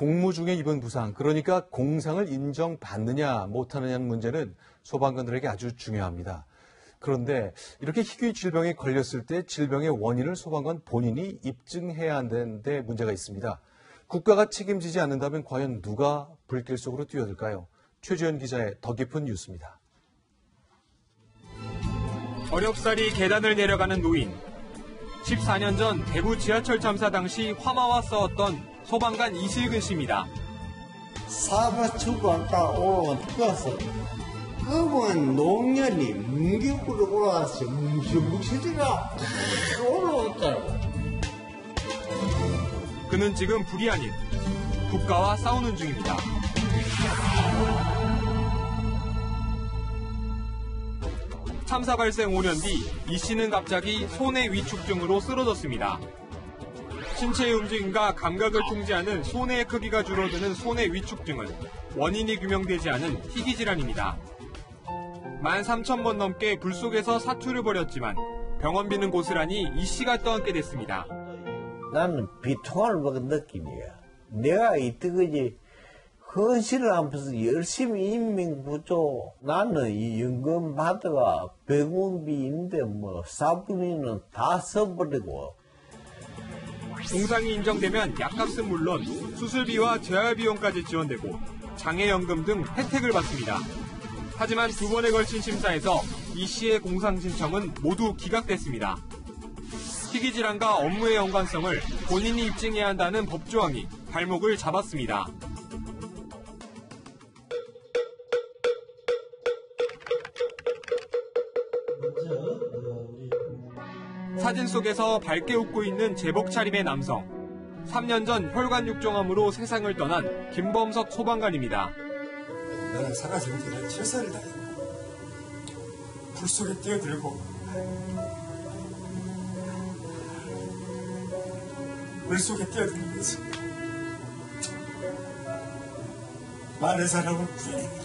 공무 중에 입은 부상, 그러니까 공상을 인정받느냐 못하느냐는 문제는 소방관들에게 아주 중요합니다. 그런데 이렇게 희귀 질병에 걸렸을 때 질병의 원인을 소방관 본인이 입증해야 한다는데 문제가 있습니다. 국가가 책임지지 않는다면 과연 누가 불길 속으로 뛰어들까요? 최주현 기자의 더 깊은 뉴스입니다. 어렵사리 계단을 내려가는 노인. 14년 전 대구 지하철 참사 당시 화마와 싸웠던 소방관 이실근 씨입니다. 사과 주고가 올라가 뛰어서 검은 농년이 문격으로 올라와서 뭉실뭉실지가 올라왔다. 그는 지금 불이 아닌 국가와 싸우는 중입니다. 참사 발생 5년 뒤 이 씨는 갑자기 손의 위축증으로 쓰러졌습니다. 신체의 움직임과 감각을 통제하는 손의 크기가 줄어드는 손의 위축증은 원인이 규명되지 않은 희귀 질환입니다. 13,000번 넘게 불 속에서 사투를 벌였지만 병원비는 고스란히 이 씨가 떠안게 됐습니다. 나는 비통함을 먹은 느낌이야. 내가 이때까지 헌신을 하면서 열심히 인명구조, 나는 이 연금 받아가 병원비인데 뭐 4분위는 다 써버리고. 공상이 인정되면 약값은 물론 수술비와 재활비용까지 지원되고 장애연금 등 혜택을 받습니다. 하지만 2번에 걸친 심사에서 이 씨의 공상 신청은 모두 기각됐습니다. 희귀 질환과 업무의 연관성을 본인이 입증해야 한다는 법조항이 발목을 잡았습니다. 사진 속에서 밝게 웃고 있는 제복 차림의 남성. 3년 전 혈관 육종암으로 세상을 떠난 김범석 소방관입니다. 나는 살아생전에 내가 최선을 다했고 불 속에 뛰어들고 물 속에 뛰어들면서 많은 사람을 구해냈다.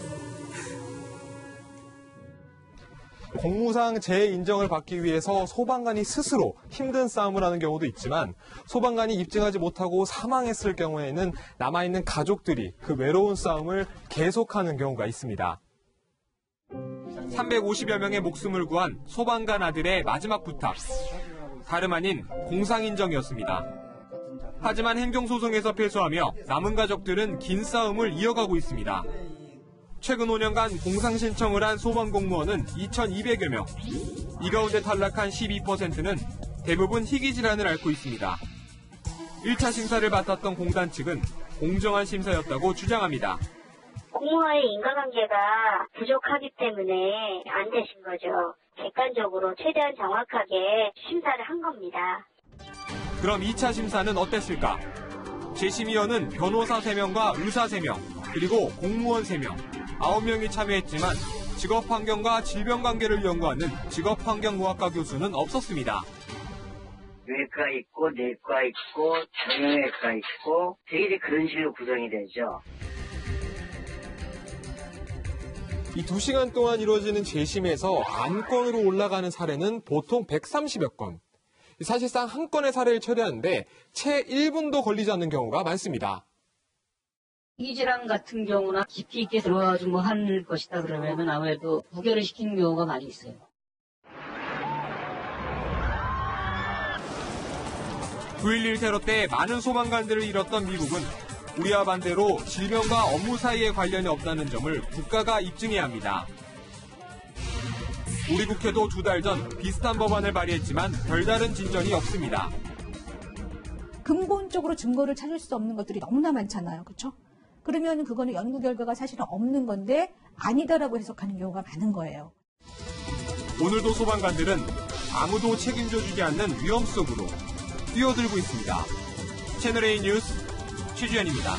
공무상 재인정을 받기 위해서 소방관이 스스로 힘든 싸움을 하는 경우도 있지만 소방관이 입증하지 못하고 사망했을 경우에는 남아있는 가족들이 그 외로운 싸움을 계속하는 경우가 있습니다. 350여 명의 목숨을 구한 소방관 아들의 마지막 부탁. 다름 아닌 공상인정이었습니다. 하지만 행정소송에서 패소하며 남은 가족들은 긴 싸움을 이어가고 있습니다. 최근 5년간 공상 신청을 한 소방공무원은 2,200여 명. 이 가운데 탈락한 12%는 대부분 희귀 질환을 앓고 있습니다. 1차 심사를 맡았던 공단 측은 공정한 심사였다고 주장합니다. 공무원의 인과관계가 부족하기 때문에 안 되신 거죠. 객관적으로 최대한 정확하게 심사를 한 겁니다. 그럼 2차 심사는 어땠을까? 재심위원은 변호사 3명과 의사 3명, 그리고 공무원 3명, 9명이 참여했지만 직업환경과 질병관계를 연구하는 직업환경의학과 교수는 없었습니다. 외과 있고 내과 있고 정형외과 있고 되게 그런 식으로 구성이 되죠. 이 2시간 동안 이루어지는 재심에서 안건으로 올라가는 사례는 보통 130여 건. 사실상 한 건의 사례를 처리하는데 채 1분도 걸리지 않는 경우가 많습니다. 이 질환 같은 경우나 깊이 있게 들어가지고 할 것이다 그러면은 아무래도 부결을 시키는 경우가 많이 있어요. (9.11) 테러 때 많은 소방관들을 잃었던 미국은 우리와 반대로 질병과 업무 사이에 관련이 없다는 점을 국가가 입증해야 합니다. 우리 국회도 2달 전 비슷한 법안을 발의했지만 별다른 진전이 없습니다. 근본적으로 증거를 찾을 수 없는 것들이 너무나 많잖아요. 그렇죠? 그러면 그거는 연구 결과가 사실은 없는 건데 아니다라고 해석하는 경우가 많은 거예요. 오늘도 소방관들은 아무도 책임져주지 않는 위험 속으로 뛰어들고 있습니다. 채널A 뉴스 최주현입니다.